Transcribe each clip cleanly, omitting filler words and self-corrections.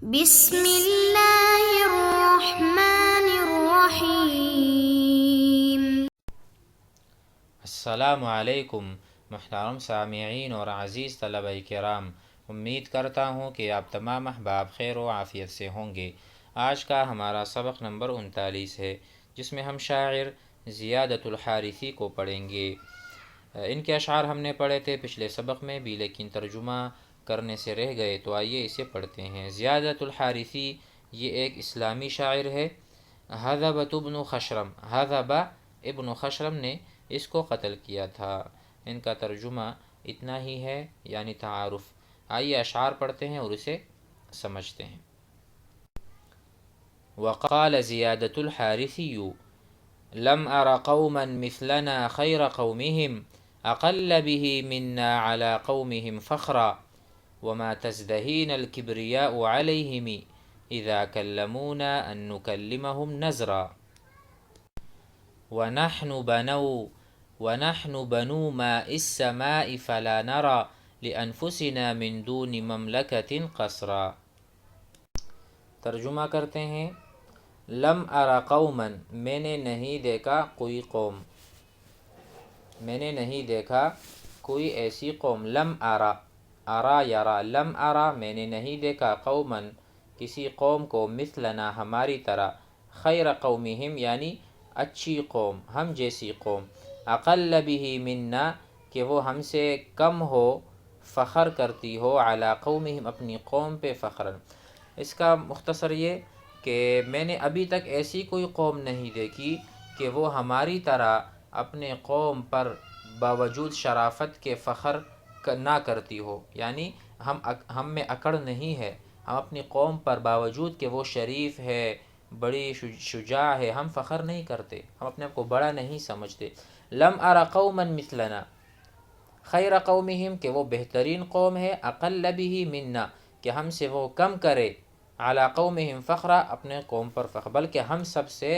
بسم اللہ الرحمن الرحیم۔ السلام علیکم محترم سامعین اور عزیز طلبہ کرام، امید کرتا ہوں کہ آپ تمام احباب خیر و عافیت سے ہوں گے۔ آج کا ہمارا سبق نمبر 39 ہے، جس میں ہم شاعر زیادۃ الحارثی کو پڑھیں گے۔ ان کے اشعار ہم نے پڑھے تھے پچھلے سبق میں بھی، لیکن ترجمہ کرنے سے رہ گئے، تو آئیے اسے پڑھتے ہیں۔ زیادۃ الحارثی یہ ایک اسلامی شاعر ہے۔ حذبۃ ابن خشرم، حذب ابن خشرم نے اس کو قتل کیا تھا۔ ان کا ترجمہ اتنا ہی ہے، یعنی تعارف۔ آئیے اشعار پڑھتے ہیں اور اسے سمجھتے ہیں۔ وقال زیادۃ الحارثی لم ار قوما مثلنا خیر قومهم اقل به منا على قومهم فخرا وما تزدهين الكبرياء عليهم اذا كلمونا ان نكلمهم نزرا ونحن بنو ماء السماء فلا نرى لأنفسنا من دون مملكة قصرا۔ ترجمہ کرتے ہیں۔ لم ارى قوما، میں نے نہیں دیکھا کوئی قوم، میں نے نہیں دیکھا کوئی ایسی قوم۔ لم ارى، ارى یرى، لم ارى میں نے نہیں دیکھا قوما کسی قوم کو، مثلنا ہماری طرح، خیر قومہم یعنی اچھی قوم، ہم جیسی قوم، اقل به منا کہ وہ ہم سے کم ہو، فخر کرتی ہو، علی قومہم اپنی قوم پہ فخرا۔ اس کا مختصر یہ کہ میں نے ابھی تک ایسی کوئی قوم نہیں دیکھی کہ وہ ہماری طرح اپنے قوم پر باوجود شرافت کے فخر نہ کرتی ہو، یعنی ہم میں اکڑ نہیں ہے، ہم اپنی قوم پر باوجود کہ وہ شریف ہے، بڑی شجاع ہے، ہم فخر نہیں کرتے، ہم اپنے آپ کو بڑا نہیں سمجھتے۔ لم ارى قوما مثلنا خیر قومہم کہ وہ بہترین قوم ہے، اقل به منا کہ ہم سے وہ کم کرے، علی قومہم فخرا اپنے قوم پر فخر، بلکہ ہم سب سے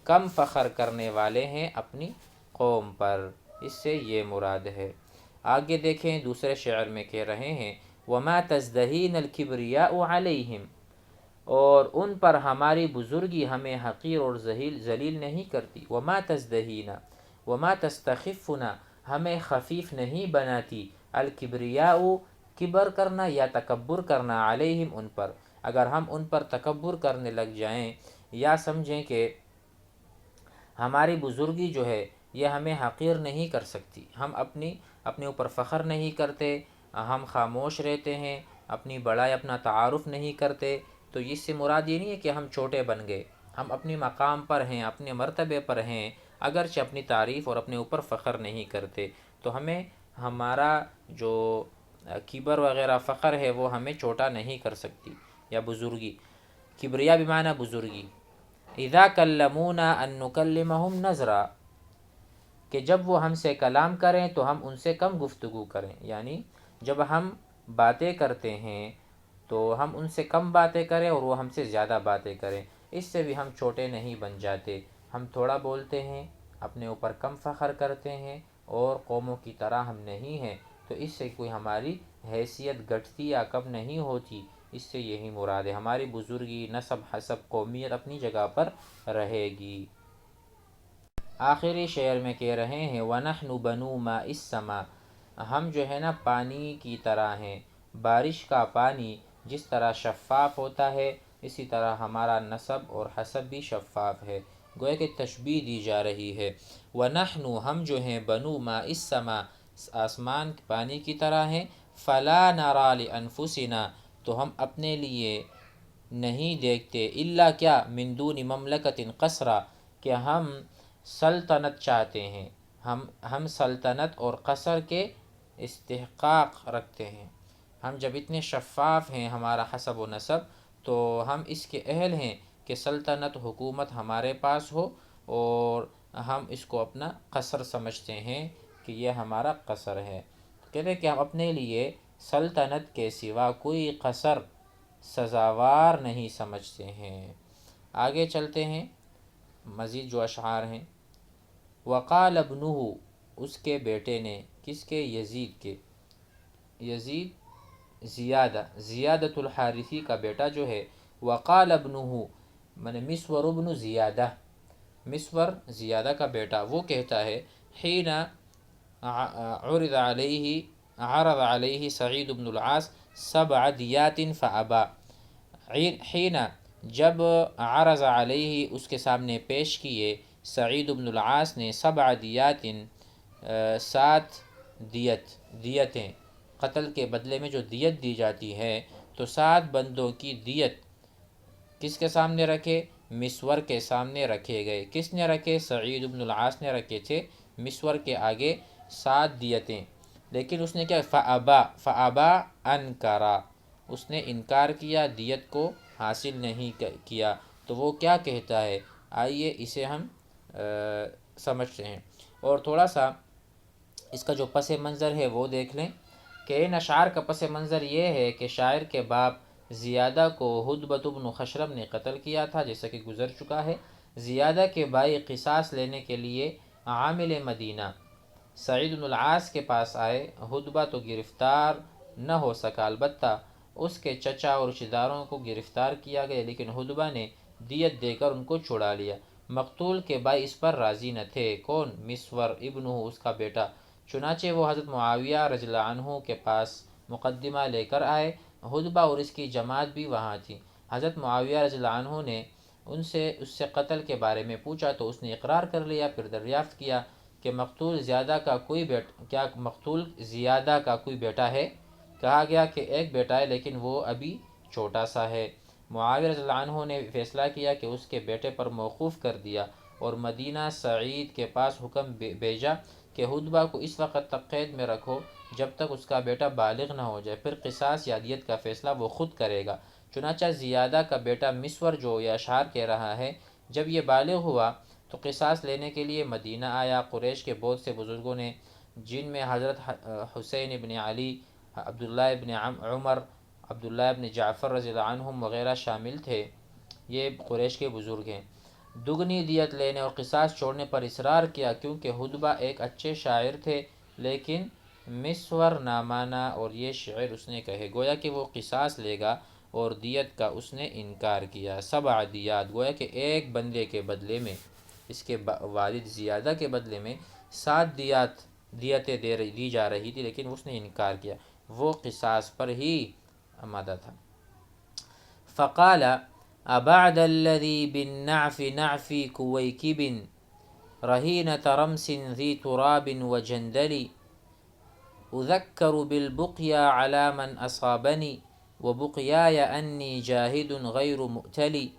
کم فخر کرنے والے ہیں اپنی قوم پر۔ اس سے یہ مراد ہے۔ آگے دیکھیں دوسرے شعر میں کہہ رہے ہیں وما تزدہین الکبریاء علیہم، اور ان پر ہماری بزرگی ہمیں حقیر اور ذلیل نہیں کرتی۔ وما تزدہین، وما تستخفنا ہمیں خفیف نہیں بناتی، الکبریاء کبر کرنا یا تکبر کرنا، علیہم ان پر۔ اگر ہم ان پر تکبر کرنے لگ جائیں یا سمجھیں کہ ہماری بزرگی جو ہے یہ ہمیں حقیر نہیں کر سکتی، ہم اپنے اوپر فخر نہیں کرتے، ہم خاموش رہتے ہیں، اپنی بڑائی اپنا تعارف نہیں کرتے، تو اس سے مراد یہ نہیں ہے کہ ہم چھوٹے بن گئے، ہم اپنی مقام پر ہیں، اپنے مرتبے پر ہیں، اگرچہ اپنی تعریف اور اپنے اوپر فخر نہیں کرتے، تو ہمیں ہمارا جو کبر وغیرہ فخر ہے وہ ہمیں چھوٹا نہیں کر سکتی، یا بزرگی۔ کبریا بمعنی بزرگی۔ اذا کلمونا ان نکلمہم نظرا کہ جب وہ ہم سے کلام کریں تو ہم ان سے کم گفتگو کریں، یعنی جب ہم باتیں کرتے ہیں تو ہم ان سے کم باتیں کریں اور وہ ہم سے زیادہ باتیں کریں، اس سے بھی ہم چھوٹے نہیں بن جاتے۔ ہم تھوڑا بولتے ہیں، اپنے اوپر کم فخر کرتے ہیں اور قوموں کی طرح ہم نہیں ہیں، تو اس سے کوئی ہماری حیثیت گھٹتی یا کم نہیں ہوتی، اس سے یہی مراد ہے۔ ہماری بزرگی، نسب، حسب، قومیت اپنی جگہ پر رہے گی۔ آخری شعر میں کہہ رہے ہیں وَنَحْنُ بَنُو مَاءِ السَّمَاءِ ہم جو ہے نا پانی کی طرح ہیں، بارش کا پانی جس طرح شفاف ہوتا ہے اسی طرح ہمارا نسب اور حسب بھی شفاف ہے، گویا کہ تشبیہ دی جا رہی ہے۔ وَنَحْنُ ہم جو ہیں بَنُو مَاءِ السَّمَاءِ آسمان پانی کی طرح ہیں، فَلَا نَرَى لِأَنفُسِنَا تو ہم اپنے لیے نہیں دیکھتے، الا کیا من دون مملکۃ قصرا کہ ہم سلطنت چاہتے ہیں، ہم سلطنت اور قصر کے استحقاق رکھتے ہیں۔ ہم جب اتنے شفاف ہیں ہمارا حسب و نسب، تو ہم اس کے اہل ہیں کہ سلطنت، حکومت ہمارے پاس ہو، اور ہم اس کو اپنا قصر سمجھتے ہیں کہ یہ ہمارا قصر ہے۔ کہتے ہیں کہ ہم اپنے لیے سلطنت کے سوا کوئی قصر سزاوار نہیں سمجھتے ہیں۔ آگے چلتے ہیں، مزید جو اشعار ہیں۔ وقال ابنہ اس کے بیٹے نے، کس کے؟ یزید کے۔ یزید زیادۃ الحارثی کا بیٹا جو ہے، وقال ابنہ من مسور ابن زیادہ، مسور زیادہ کا بیٹا، وہ کہتا ہے حین عرض علیہ سعید بن العاص 7 دیات فابا، حین جب عرض علیہ اس کے سامنے پیش کیے سعید بن العاص نے 7 دیات 7 دیتیں، قتل کے بدلے میں جو دیت دی جاتی ہے، تو 7 بندوں کی دیت کس کے سامنے رکھے؟ مسور کے سامنے رکھے گئے۔ کس نے رکھے؟ سعید بن العاص نے رکھے تھے مسور کے آگے 7 دیتیں، لیکن اس نے کیا؟ فابا انکرا، اس نے انکار کیا، دیت کو حاصل نہیں کیا۔ تو وہ کیا کہتا ہے؟ آئیے اسے ہم سمجھتے ہیں، اور تھوڑا سا اس کا جو پس منظر ہے وہ دیکھ لیں کہ ان اشعار کا پس منظر یہ ہے کہ شاعر کے باپ زیادہ کو حدبۃ بن خشرم نے قتل کیا تھا، جیسا کہ گزر چکا ہے۔ زیادہ کے بھائی قصاص لینے کے لیے عامل مدینہ سعید بن العاص کے پاس آئے۔ حدبہ تو گرفتار نہ ہو سکا، البتہ اس کے چچا اور رشتہ داروں کو گرفتار کیا گیا، لیکن حدبہ نے دیت دے کر ان کو چھڑا لیا۔ مقتول کے بھائی اس پر راضی نہ تھے۔ کون؟ مسور ابنہ، اس کا بیٹا۔ چنانچہ وہ حضرت معاویہ رضی اللہ عنہ کے پاس مقدمہ لے کر آئے۔ حدبہ اور اس کی جماعت بھی وہاں تھی۔ حضرت معاویہ رضی اللہ عنہ نے اس سے قتل کے بارے میں پوچھا تو اس نے اقرار کر لیا۔ پھر دریافت کیا کہ مقتول زیادہ کا کوئی بیٹا ہے؟ کہا گیا کہ ایک بیٹا ہے، لیکن وہ ابھی چھوٹا سا ہے۔ معاویہ رضی اللہ عنہ نے فیصلہ کیا کہ اس کے بیٹے پر موقوف کر دیا، اور مدینہ سعید کے پاس حکم بھیجا کہ حدبہ کو اس وقت تک قید میں رکھو جب تک اس کا بیٹا بالغ نہ ہو جائے، پھر قصاص یا دیت کا فیصلہ وہ خود کرے گا۔ چنانچہ زیادہ کا بیٹا مسور جو یہ اشعار کہہ رہا ہے، جب یہ بالغ ہوا تو قصاص لینے کے لیے مدینہ آیا۔ قریش کے بہت سے بزرگوں نے، جن میں حضرت حسین ابن علی، عبداللہ ابن عمر، عبداللہ ابن جعفر رضی اللہ عنہم وغیرہ شامل تھے، یہ قریش کے بزرگ ہیں، دگنی دیت لینے اور قصاص چھوڑنے پر اصرار کیا، کیونکہ حدبہ ایک اچھے شاعر تھے، لیکن مسور نہ مانا اور یہ شعر اس نے کہے، گویا کہ وہ قصاص لے گا، اور دیت کا اس نے انکار کیا۔ 7 دیات، گویا کہ ایک بندے کے بدلے میں، اس کے والد زیادہ کے بدلے میں 7 دیتیں دی جا رہی تھی، لیکن اس نے انکار کیا، وہ قصاص پر ہی آمادہ تھا۔ فقال ابعد الذي بالنعف نعفي كويكب رهينة رمس ذي تراب وجندل اذكر بالبقيا على من اصابني وبقياي اني جاهد غير مؤتلي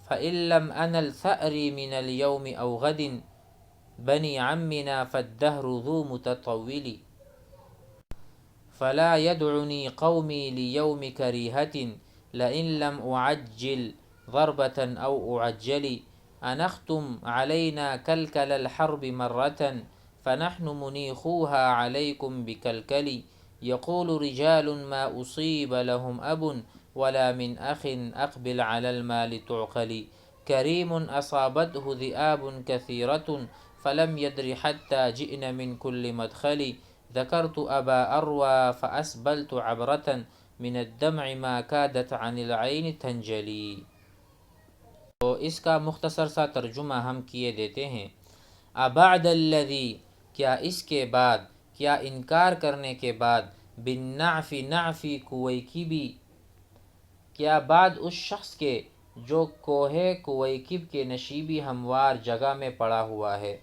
فإن لم أنل ثأري من اليوم أو غد بني عمنا فالدهر ذو متطول فلا يدعني قومي ليوم كريهة لئن لم أعجل ضربة أو أعجل أنختم علينا كلكل الحرب مرة فنحن منيخوها عليكم بكلكل يقول رجال ما أصيب لهم أب ولا من أخ أقبل على المال تعقل كريم أصابته ذئاب كثيرة فلم يدر حتى جئن من كل مدخل ذكرت أبا أروى فأسبلت عبرة من الدمع ما كادت عن العين تنجلي۔ تو اس کا مختصر سا ترجمہ ہم کیے دیتے ہیں۔ ابعد الذی، کیا اس کے بعد، کیا انکار کرنے کے بعد، بالنعف نعفی کویکبی، کیا بعد اس شخص کے جو کوہ کویکب کے نشیبی ہموار جگہ میں پڑا ہوا ہے،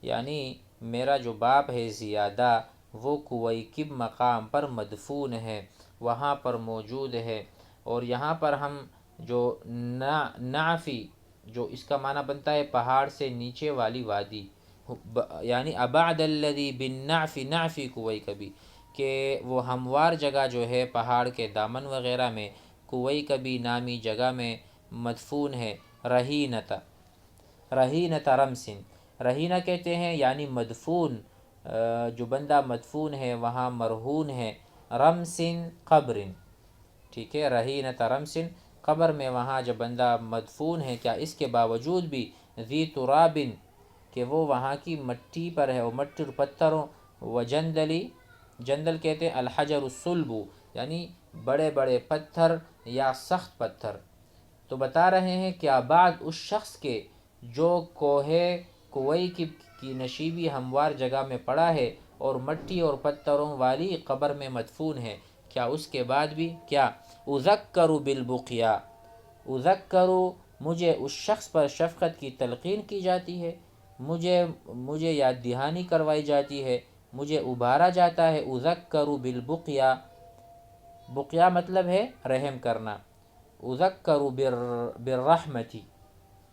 یعنی میرا جو باپ ہے زیادہ، وہ کویکب مقام پر مدفون ہے، وہاں پر موجود ہے۔ اور یہاں پر ہم جو نعفی، جو اس کا معنی بنتا ہے پہاڑ سے نیچے والی وادی، یعنی ابعد الذی بالنعف نعفی کویکبی، کہ وہ ہموار جگہ جو ہے پہاڑ کے دامن وغیرہ میں کویکبی نامی جگہ میں مدفون ہے۔ رہینۃ رمسن، رہینہ کہتے ہیں یعنی مدفون، جو بندہ مدفون ہے وہاں مرہون ہے، رمسن قبر، ٹھیک ہے، رہینۃ رمسن قبر میں وہاں جب بندہ مدفون ہے، کیا اس کے باوجود بھی ذی ترابن، کہ وہ وہاں کی مٹی پر ہے، وہ مٹی اور پتھروں، وجندلی، جندل کہتے ہیں الحجر الصلب، یعنی بڑے بڑے پتھر یا سخت پتھر۔ تو بتا رہے ہیں کیا بعد اس شخص کے جو کوہ کوئی کی نشیبی ہموار جگہ میں پڑا ہے اور مٹی اور پتھروں والی قبر میں مدفون ہے، کیا اس کے بعد بھی کیا اذکر بالبقیا، اذکر مجھے اس شخص پر شفقت کی تلقین کی جاتی ہے، مجھے یاد دہانی کروائی جاتی ہے، مجھے ابھارا جاتا ہے۔ اذکر بالبقیا، بقیا مطلب ہے رحم کرنا۔ اذکر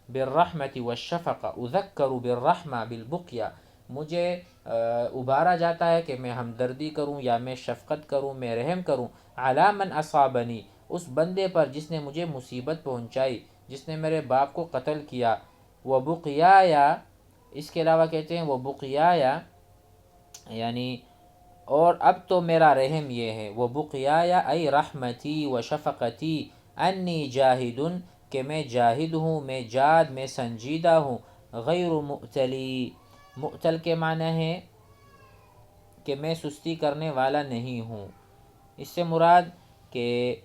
بالرحمت والشفقہ، اذکر بالرحمہ بالبقیا، مجھے ابھارا جاتا ہے کہ میں ہمدردی کروں یا میں شفقت کروں، میں رحم کروں، علی من اصابنی، اس بندے پر جس نے مجھے مصیبت پہنچائی، جس نے میرے باپ کو قتل کیا۔ وبقیایا، اس کے علاوہ کہتے ہیں وبقیایا، یعنی اور اب تو میرا رحم یہ ہے، وبقیایا ای رحمتی و شفقتی، انی جاہد، کہ میں جاہد ہوں، میں جاد، میں سنجیدہ ہوں، غیر مؤتلی، مؤتل کے معنی ہے کہ میں سستی کرنے والا نہیں ہوں۔ اس سے مراد کہ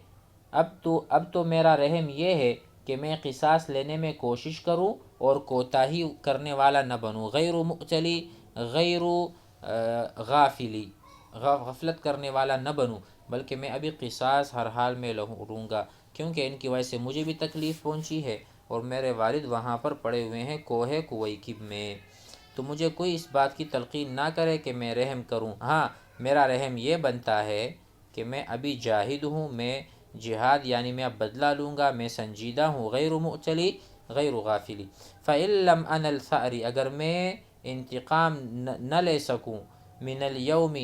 اب تو میرا رحم یہ ہے کہ میں قصاص لینے میں کوشش کروں اور کوتاہی کرنے والا نہ بنوں، غیر مؤتلی، غیر غافلی، غفلت کرنے والا نہ بنوں، بلکہ میں ابھی قصاص ہر حال میں لوں گا، کیونکہ ان کی وجہ سے مجھے بھی تکلیف پہنچی ہے اور میرے والد وہاں پر پڑے ہوئے ہیں کوہ کویکب میں۔ تو مجھے کوئی اس بات کی تلقین نہ کرے کہ میں رحم کروں، ہاں میرا رحم یہ بنتا ہے کہ میں ابھی جاہد ہوں، میں جہاد یعنی میں اب بدلہ لوں گا، میں سنجیدہ ہوں، غیر مؤتلی، غیر غافلی۔ فَإِن لَمْ أَنَ الْثَأْرِ، اگر میں انتقام نہ لے سکوں، من اليوم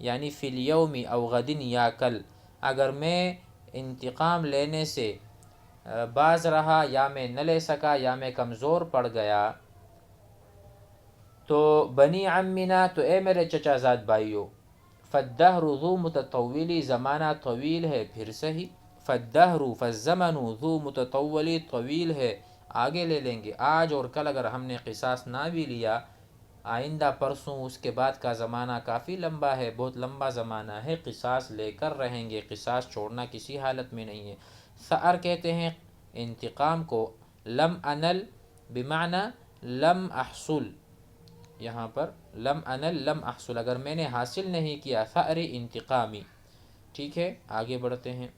یعنی فی الیوم او غدن، یا کل، اگر میں انتقام لینے سے باز رہا یا میں نہ لے سکا یا میں کمزور پڑ گیا، تو بنی عمنا، تو اے میرے چچا زاد بھائیو، فالدہر ذو متطولی، زمانہ طویل ہے، پھر صحیح، فالدہر فالزمن ذو متطولی، طویل ہے، آگے لے لیں گے، آج اور کل اگر ہم نے قصاص نہ بھی لیا، آئندہ پرسوں اس کے بعد کا زمانہ کافی لمبا ہے، بہت لمبا زمانہ ہے، قصاص لے کر رہیں گے، قصاص چھوڑنا کسی حالت میں نہیں ہے۔ ثأر کہتے ہیں انتقام کو، لم انل بمعنی لم احصل، یہاں پر لم انل لم احصل، اگر میں نے حاصل نہیں کیا، ثأر انتقامی۔ ٹھیک ہے، آگے بڑھتے ہیں۔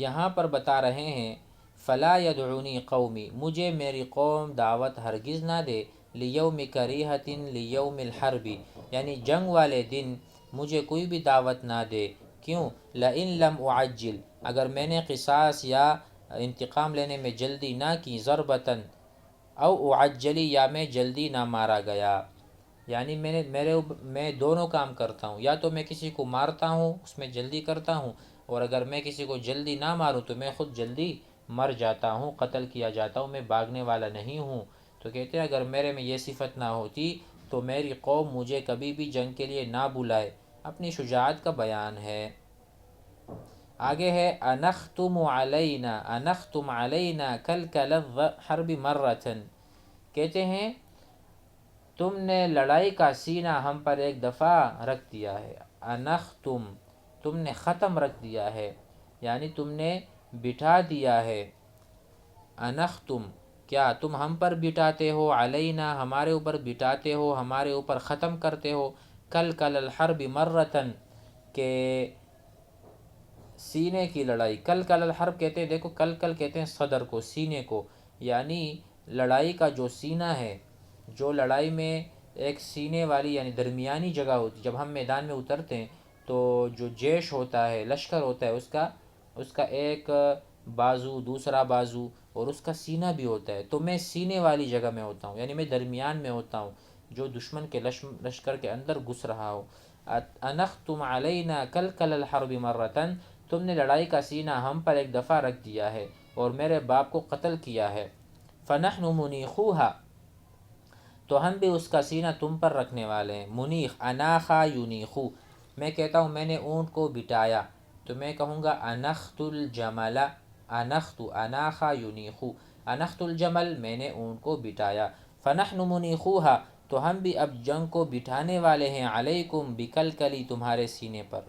یہاں پر بتا رہے ہیں فلا یدعونی قومی، مجھے میری قوم دعوت ہرگز نہ دے، لیوم کریہۃ لیوم الحرب، یعنی جنگ والے دن مجھے کوئی بھی دعوت نہ دے، کیوں؟ لئن لم اعجل، اگر میں نے قصاص یا انتقام لینے میں جلدی نہ کی، ضربتاً او اعجلی، یا میں جلدی نہ مارا گیا، یعنی میں دونوں کام کرتا ہوں، یا تو میں کسی کو مارتا ہوں، اس میں جلدی کرتا ہوں، اور اگر میں کسی کو جلدی نہ ماروں تو میں خود جلدی مر جاتا ہوں، قتل کیا جاتا ہوں، میں بھاگنے والا نہیں ہوں۔ تو کہتے ہیں اگر میرے میں یہ صفت نہ ہوتی تو میری قوم مجھے کبھی بھی جنگ کے لیے نہ بلائے، اپنی شجاعت کا بیان ہے۔ آگے ہے انختم علینا کلکل الحرب مرتن، کہتے ہیں تم نے لڑائی کا سینہ ہم پر ایک دفعہ رکھ دیا ہے، انختم، تم نے ختم رکھ دیا ہے، یعنی تم نے بٹھا دیا ہے، انختم، کیا تم ہم پر بٹھاتے ہو، علینا، ہمارے اوپر بٹھاتے ہو، ہمارے اوپر ختم کرتے ہو، کلکل الحرب مرتن، کہ سینے کی لڑائی، کلکل الحرب کہتے ہیں، دیکھو کلکل کہتے ہیں صدر کو، سینے کو، یعنی لڑائی کا جو سینہ ہے، جو لڑائی میں ایک سینے والی یعنی درمیانی جگہ ہوتی، جب ہم میدان میں اترتے ہیں تو جو جیش ہوتا ہے، لشکر ہوتا ہے، اس کا ایک بازو، دوسرا بازو، اور اس کا سینہ بھی ہوتا ہے، تو میں سینے والی جگہ میں ہوتا ہوں، یعنی میں درمیان میں ہوتا ہوں، جو دشمن کے لشکر کے اندر گھس رہا ہو۔ انختم علینا کلکل الحرب مرتن، تم نے لڑائی کا سینہ ہم پر ایک دفعہ رکھ دیا ہے اور میرے باپ کو قتل کیا ہے، فنحن منیخوها، تو ہم بھی اس کا سینہ تم پر رکھنے والے ہیں۔ منیخ، اناخا ینیخو، میں کہتا ہوں میں نے اونٹ کو بٹایا، تو میں کہوں گا انخت الجمل، انخت، اناخا ینیخو، انخت الجمل، میں نے اونٹ کو بٹایا، فنحن منیخوها، تو ہم بھی اب جنگ کو بٹھانے والے ہیں، علیکم بکلکلی، تمہارے سینے پر،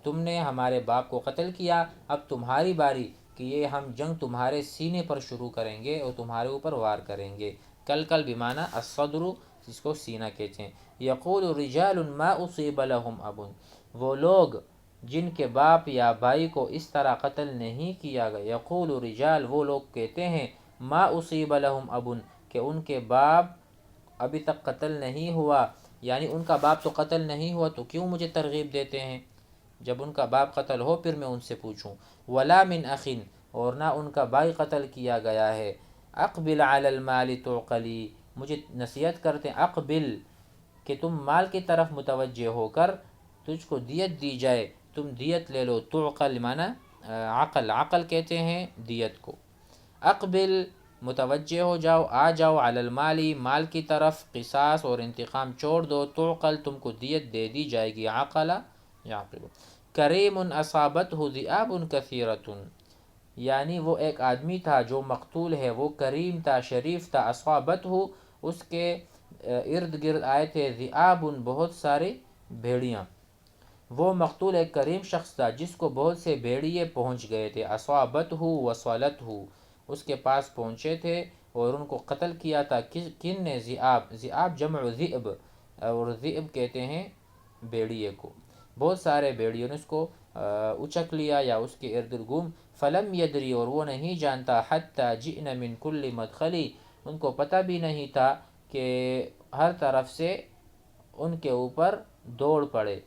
تم نے ہمارے باپ کو قتل کیا، اب تمہاری باری کہ یہ ہم جنگ تمہارے سینے پر شروع کریں گے اور تمہارے اوپر وار کریں گے۔ کل بمعنی الصدر، جس کو سینہ کہتے ہیں۔ یقول رجال ما اصیب لهم اب، وہ لوگ جن کے باپ یا بھائی کو اس طرح قتل نہیں کیا گیا، یقول رجال، وہ لوگ کہتے ہیں، ما اصیب لهم اب، کہ ان کے باپ ابھی تک قتل نہیں ہوا، یعنی ان کا باپ تو قتل نہیں ہوا تو کیوں مجھے ترغیب دیتے ہیں؟ جب ان کا باپ قتل ہو پھر میں ان سے پوچھوں۔ ولا من اخin، اور نہ ان کا بھائی قتل کیا گیا ہے۔ اقبل علی المال تعقلی، مجھے نصیحت کرتے ہیں اقبل، کہ تم مال کی طرف متوجہ ہو کر تجھ کو دیت دی جائے، تم دیت لے لو۔ تعقل معنی عقل کہتے ہیں دیت کو۔ اقبل، متوجہ ہو جاؤ، آ جاؤ، علی المالی، مال کی طرف، قصاص اور انتقام چھوڑ دو، تعقل، تم کو دیت دے دی جائے گی، عقل یعقل۔ کریم اصابتہ ذئاب کثیرۃ، یعنی وہ ایک آدمی تھا جو مقتول ہے، وہ کریم تھا، شریف تھا، اصابتہ، اس کے ارد گرد آئے تھے، ذئاب، بہت سارے بھیڑیاں۔ وہ مقتول ایک کریم شخص تھا جس کو بہت سے بھیڑیے پہنچ گئے تھے، اصابتہ وصلتہ، اس کے پاس پہنچے تھے اور ان کو قتل کیا تھا۔ کن نے؟ ذئاب، ذئاب جمع ذئب، اور ذئب کہتے ہیں بھیڑیے کو۔ بہت سارے بھیڑیوں نے اس کو اچک لیا یا اس کے ارد گرد گھوم۔ فلم یدری، اور وہ نہیں جانتا، حتی جئن من کل مدخلی، ان کو پتہ بھی نہیں تھا کہ ہر طرف سے ان کے اوپر دوڑ پڑے،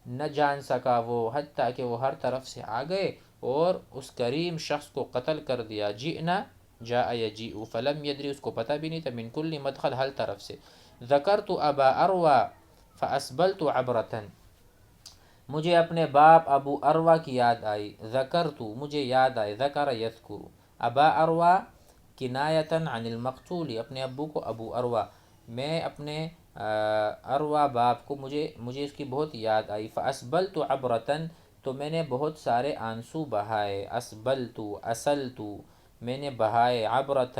نہ جان سکا وہ، حتیٰ کہ وہ ہر طرف سے آ گئے اور اس کریم شخص کو قتل کر دیا۔ جئنا جاء یجیء، فلم یدری، اس کو پتہ بھی نہیں تھا، من کل مدخل، ہر طرف سے۔ ذکرت ابا اروى فاسبلت عبرة، مجھے اپنے باپ ابو اروہ کی یاد آئی، ذکرت، مجھے یاد آئی، ذکر یذکر، ابا اروہ کنایۃ عن المقتول، اپنے ابو کو ابو اروہ، میں اپنے اروہ باپ کو مجھے اس کی بہت یاد آئی۔ فاسبلت عبرة، تو میں نے بہت سارے آنسو بہائے، اسبلت اسلت، میں نے بہائے، عبرة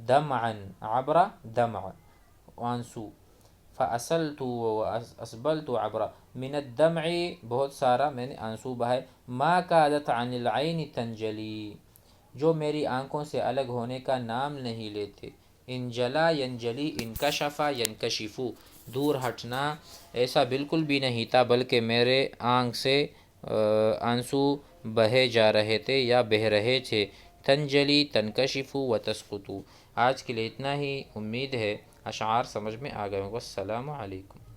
دمعا، عبرہ دمع آنسو، فاسلت اسبلت عبرہ، من الدمع، بہت سارا میں نے آنسو بہائے، ما کادت عن العین تنجلی، جو میری آنکھوں سے الگ ہونے کا نام نہیں لیتے۔ انجلا ینجلی، انکشف ینکشف، دور ہٹنا، ایسا بالکل بھی نہیں تھا، بلکہ میرے آنکھ سے آنسو بہے جا رہے تھے یا بہہ رہے تھے۔ تنجلی، تنکشف و تسقط۔ آج کے لیے اتنا ہی، امید ہے اشعار سمجھ میں آ گئے ہوں گے۔ السلام علیکم۔